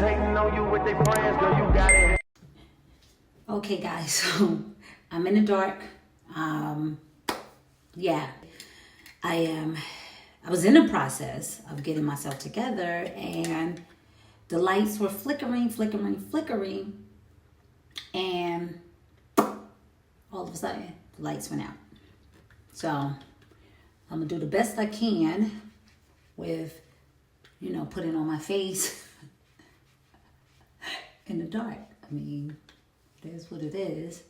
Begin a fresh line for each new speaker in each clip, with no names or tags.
hating on you with their friends, girl, you got it.
Okay, guys, so I'm in the dark. Yeah, I was in the process of getting myself together, and the lights were flickering, and all of a sudden, the lights went out. So I'm gonna do the best I can with, putting on my face in the dark. I mean, it is what it is.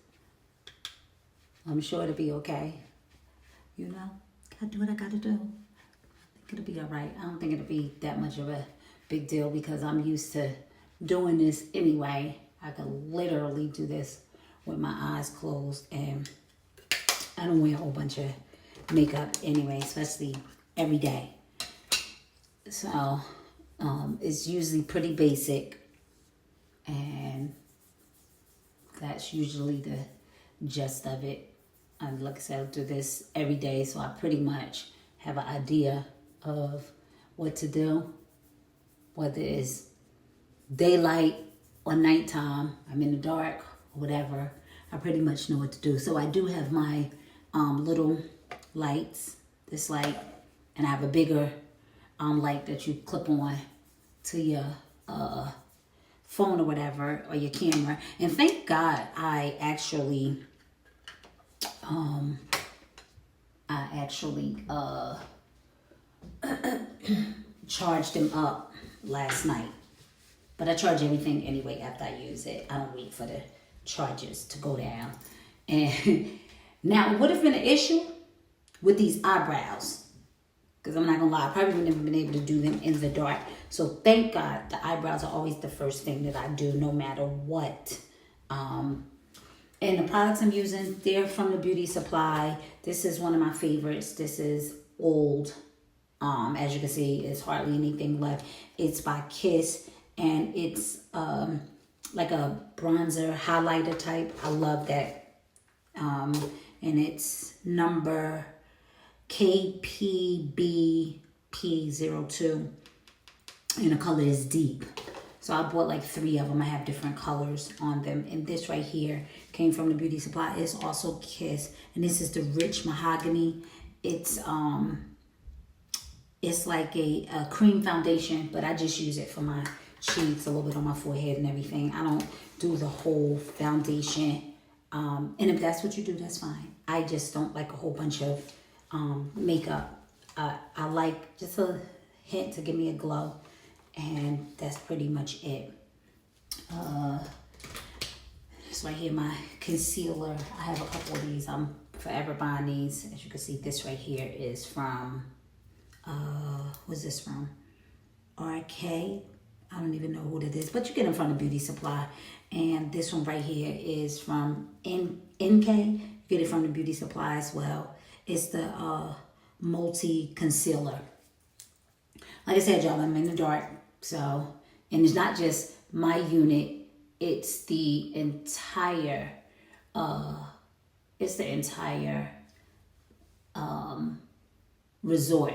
I'm sure it'll be okay. Gotta do what I gotta do. I think it'll be all right. I don't think it'll be that much of a big deal because I'm used to doing this anyway. I could literally do this with my eyes closed, and I don't wear a whole bunch of makeup anyway, especially every day. So it's usually pretty basic, and that's usually the gist of it. And like I said, I do this every day, so I pretty much have an idea of what to do, whether it's daylight or nighttime, I'm in the dark, or whatever. I pretty much know what to do. So I do have my little lights, this light, and I have a bigger light that you clip on to your phone or whatever, or your camera. And thank God I actually charged them up last night. But I charge everything anyway after I use it. I don't wait for the charges to go down. And now, it would have been an issue with these eyebrows. Because I'm not going to lie, I probably wouldn't have been able to do them in the dark. So thank God the eyebrows are always the first thing that I do no matter what. And the products I'm using, they're from the Beauty Supply. This is one of my favorites. This is old. As you can see, there's hardly anything left. It's by Kiss, and it's like a bronzer highlighter type. I love that. And it's number KPBP02, and the color is deep. So I bought like 3 of them. I have different colors on them. And this right here came from the Beauty Supply. It's also Kiss. And this is the Rich Mahogany. It's like a cream foundation, but I just use it for my cheeks, a little bit on my forehead and everything. I don't do the whole foundation. And if that's what you do, that's fine. I just don't like a whole bunch of makeup. I like just a hint to give me a glow. And that's pretty much it. This right here, my concealer. I have a couple of these. I'm forever buying these. As you can see, this right here is from, what's this from? RK. I don't even know who that is, but you get them from the Beauty Supply. And this one right here is from NK. You get it from the Beauty Supply as well. It's the multi concealer. Like I said, y'all, I'm in the dark. So, and it's not just my unit, it's the entire, resort.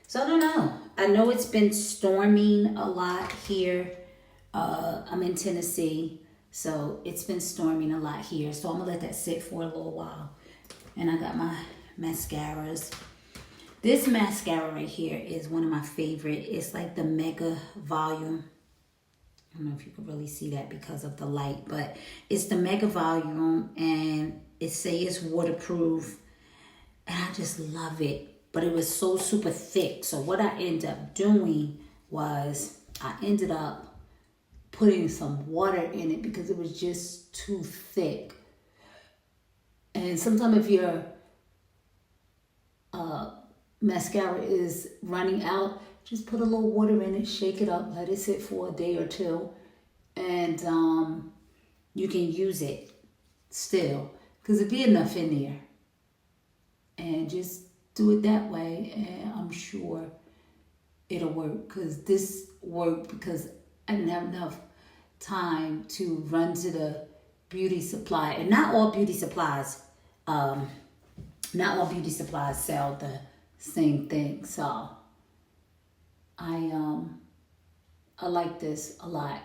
So I don't know. I know it's been storming a lot here. I'm in Tennessee, so it's been storming a lot here. So I'm gonna let that sit for a little while. And I got my mascaras. This mascara right here is one of my favorite. It's like the Mega Volume. I don't know if you can really see that because of the light, but it's the Mega Volume, and it says it's waterproof, and I just love it. But it was so super thick. So what I ended up doing was I ended up putting some water in it because it was just too thick. And sometimes if your mascara is running out, just put a little water in it, shake it up, let it sit for a day or two, and you can use it still because it'd be enough in there. And just do it that way, and I'm sure it'll work. Because this worked because I didn't have enough time to run to the Beauty Supply, and not all beauty supplies sell the same thing. So I I like this a lot.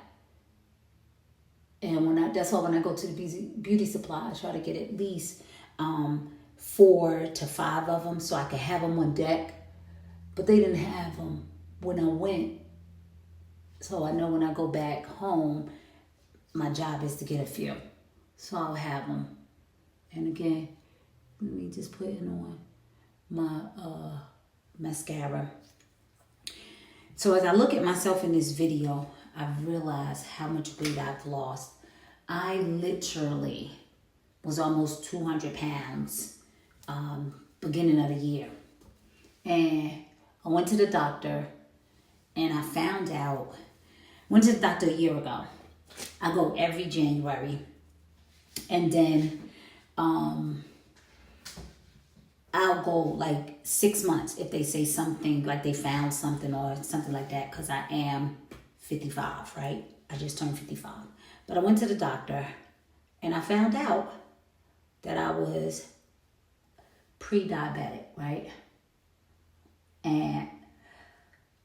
And that's why when I go to the beauty supply, I try to get at least 4 to 5 of them so I can have them on deck. But they didn't have them when I went. So I know when I go back home, my job is to get a few. So I'll have them. And again, let me just put in on my mascara. So as I look at myself in this video, I've realized how much weight I've lost. I literally was almost 200 pounds beginning of the year. And I went to the doctor and I found out, went to the doctor a year ago. I go every January. And then I'll go like 6 months if they say something, like they found something or something like that, because I am 55, right? I just turned 55. But I went to the doctor and I found out that I was pre-diabetic, right? And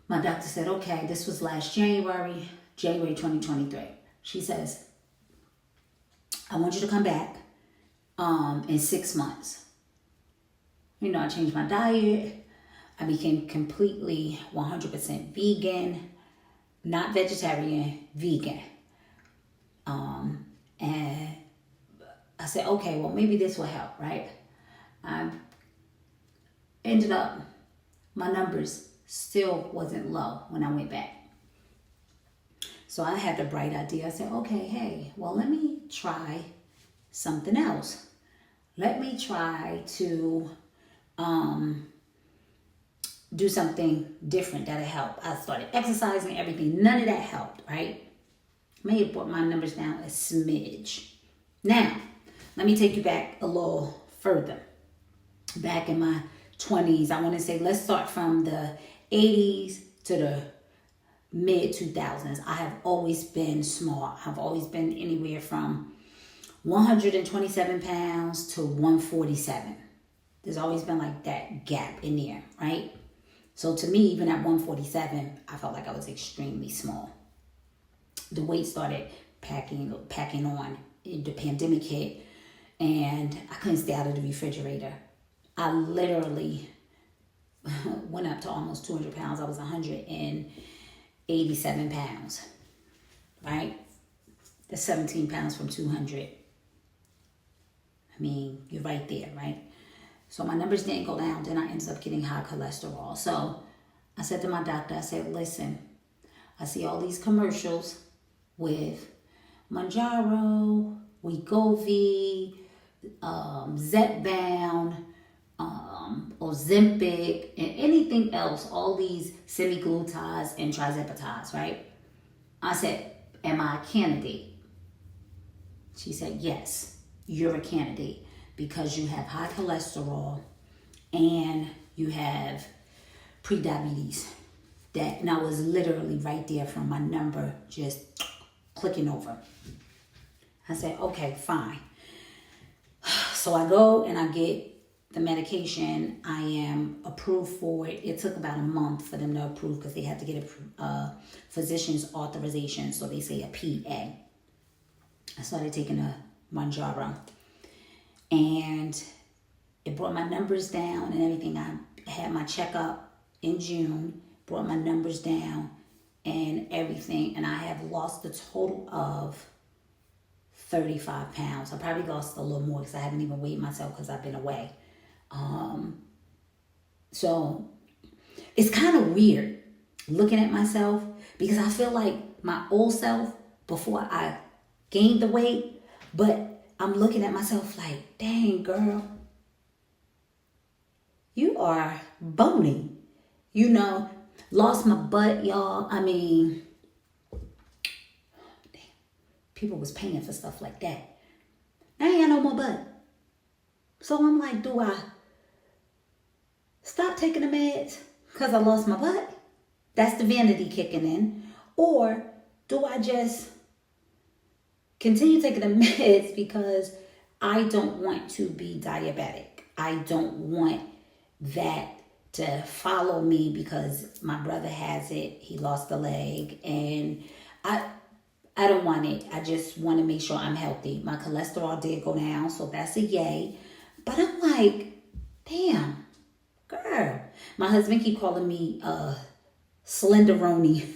my doctor said, okay, this was last January 2023. She says, I want you to come back in 6 months. You know, I changed my diet. I became completely 100% vegan, not vegetarian, vegan. And I said, okay, well, maybe this will help, right? I ended up, my numbers still wasn't low when I went back. So I had the bright idea. I said, okay, hey, well, let me try something else. Let me try to do something different that'll help. I started exercising, everything. None of that helped, right? May have brought my numbers down a smidge. Now, let me take you back a little further. Back in my 20s, I want to say, let's start from the 80s to the mid 2000s. I have always been small. I've always been anywhere from 127 pounds to 147. There's always been like that gap in there, right? So to me, even at 147, I felt like I was extremely small. The weight started packing on. The pandemic hit, and I couldn't stay out of the refrigerator. I literally went up to almost 200 pounds. I was 187 pounds, right? That's 17 pounds from 200. I mean, you're right there, right? So my numbers didn't go down. Then I ended up getting high cholesterol. So I said to my doctor, I said, listen, I see all these commercials with Mounjaro, Wegovy, Zepbound, Ozempic, and anything else, all these semaglutides and tirzepatides, right? I said, am I a candidate? She said, yes, you're a candidate because you have high cholesterol and you have prediabetes. And I was literally right there from my number just clicking over. I said, okay, fine. So I go and I get the medication. I am approved for it. It took about a month for them to approve because they had to get a physician's authorization. So they say a PA. I started taking a Mounjaro. And it brought my numbers down and everything. I had my checkup in June, brought my numbers down and everything. And I have lost a total of 35 pounds. I probably lost a little more because I haven't even weighed myself because I've been away. So it's kind of weird looking at myself because I feel like my old self before I gained the weight, but I'm looking at myself like, dang, girl, you are bony. You know, lost my butt, y'all. I mean, damn, people was paying for stuff like that. I ain't got no more butt. So I'm like, do I stop taking the meds because I lost my butt? That's the vanity kicking in. Or do I just continue taking the meds because I don't want to be diabetic? I don't want that to follow me because my brother has it. He lost a leg, and I don't want it. I just want to make sure I'm healthy. My cholesterol did go down, so that's a yay. But I'm like, damn, girl. My husband keep calling me Slenderoni.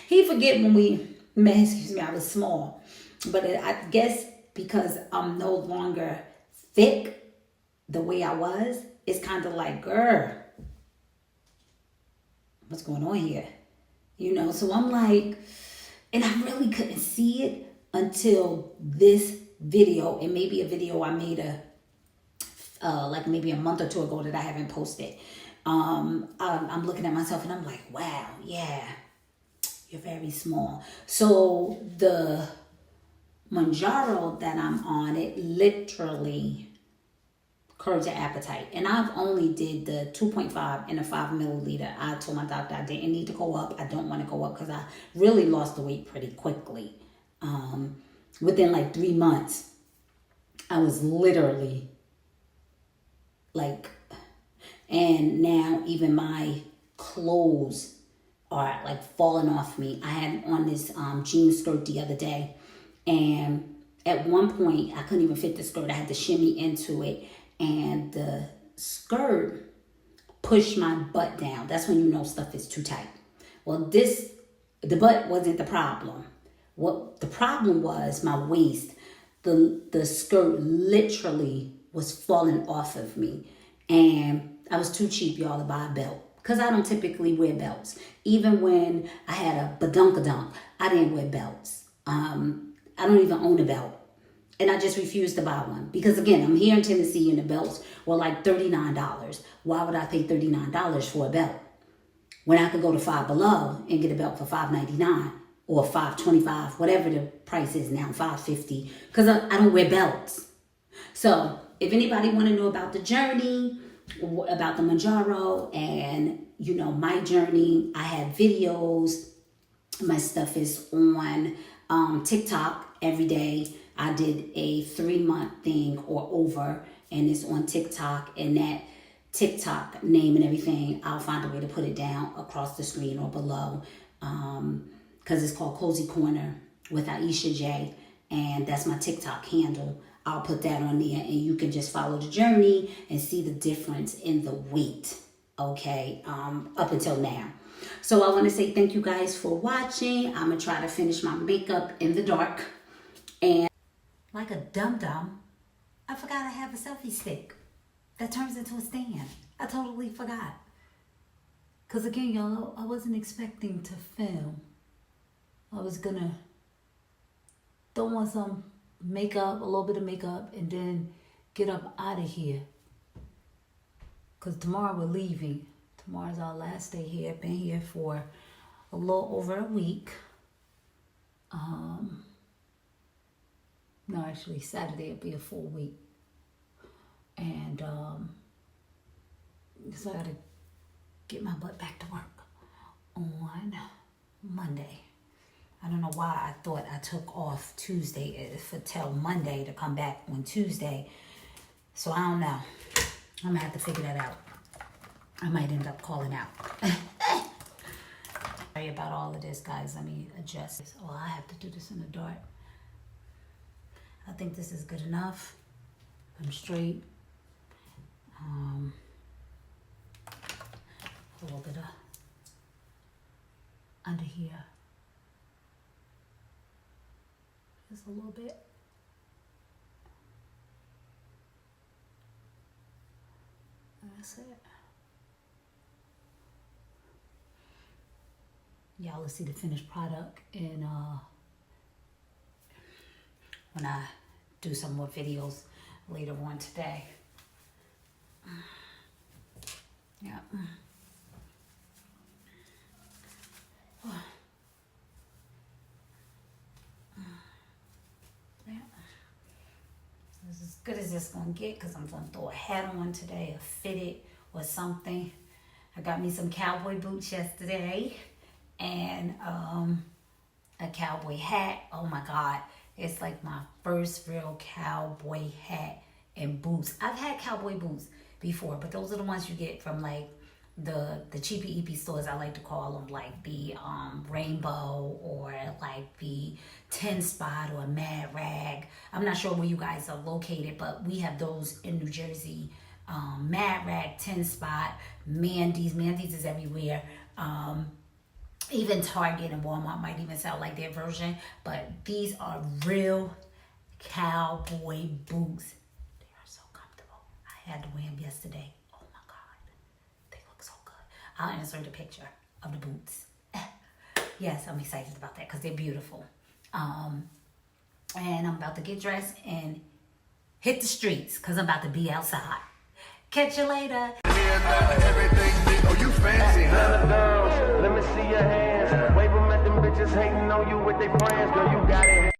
He forget when we met, excuse me, I was small. But I guess because I'm no longer thick the way I was, it's kind of like, girl, what's going on here? You know, so I'm like, and I really couldn't see it until this video, and maybe a video I made like maybe a month or two ago that I haven't posted. I'm looking at myself and I'm like, wow, yeah, you're very small. So the Mounjaro that I'm on, it literally curbs your appetite. And I've only did the 2.5 and a 5 milliliter. I told my doctor I didn't need to go up. I don't want to go up because I really lost the weight pretty quickly. Within like 3 months, I was literally like, and now even my clothes are like falling off me. I had on this jean skirt the other day, and at one point I couldn't even fit the skirt. I had to shimmy into it, and the skirt pushed my butt down. That's when you know stuff is too tight. Well, the butt wasn't the problem. What the problem was, my waist. The skirt literally was falling off of me, and I was too cheap, y'all, to buy a belt because I don't typically wear belts. Even when I had a badunkadunk, I didn't wear belts. I don't even own a belt. And I just refused to buy one. Because again, I'm here in Tennessee and the belts were like $39. Why would I pay $39 for a belt when I could go to Five Below and get a belt for $5.99 or $5.25, whatever the price is now, $5.50, because I don't wear belts. So if anybody want to know about the journey, about the Mounjaro, and you know my journey, I have videos. My stuff is on TikTok every day. I did a 3-month thing or over, and it's on TikTok, and that TikTok name and everything, I'll find a way to put it down across the screen or below, because it's called Cozy Corner with Aisha J, and that's my TikTok handle. I'll put that on there, and you can just follow the journey and see the difference in the weight, okay, up until now. So I want to say thank you guys for watching. I'm going to try to finish my makeup in the dark. And like a dum-dum, I forgot I have a selfie stick that turns into a stand. I totally forgot. Because again, y'all, I wasn't expecting to film. I was going to throw on some makeup, a little bit of makeup, and then get up out of here. Because tomorrow we're leaving. Tomorrow's our last day here. Been here for a little over a week. No, actually Saturday it'll be a full week. And so I gotta get my butt back to work on Monday. I don't know why I thought I took off Tuesday for till Monday to come back on Tuesday. So I don't know. I'm gonna have to figure that out. I might end up calling out. Sorry about all of this, guys. Let me adjust this. Oh, I have to do this in the dark. I think this is good enough. I'm straight. A little bit of under here. Just a little bit. That's it. Y'all will see the finished product and when I do some more videos later on today. Yeah. Yeah. This is as good as it's gonna get because I'm gonna throw a hat on today, a fitted or something. I got me some cowboy boots yesterday and a cowboy hat. Oh my God. It's like my first real cowboy hat and boots. I've had cowboy boots before, but those are the ones you get from like the cheapy eepy stores. I like to call them like the Rainbow or like the 10 Spot or Mad Rag. I'm not sure where you guys are located, but we have those in New Jersey. Mad Rag, 10 Spot, Mandy's is everywhere. Even Target and Walmart might even sell like their version, but these are real cowboy boots. They are so comfortable. I had to wear them yesterday. Oh my God, they look so good. I'll insert a picture of the boots. Yes, I'm excited about that because they're beautiful. And I'm about to get dressed and hit the streets because I'm about to be outside. Catch you later.
Oh, you fancy, huh? Let me see your hands. Wave them at them bitches hating on you with their friends. Girl, you got it.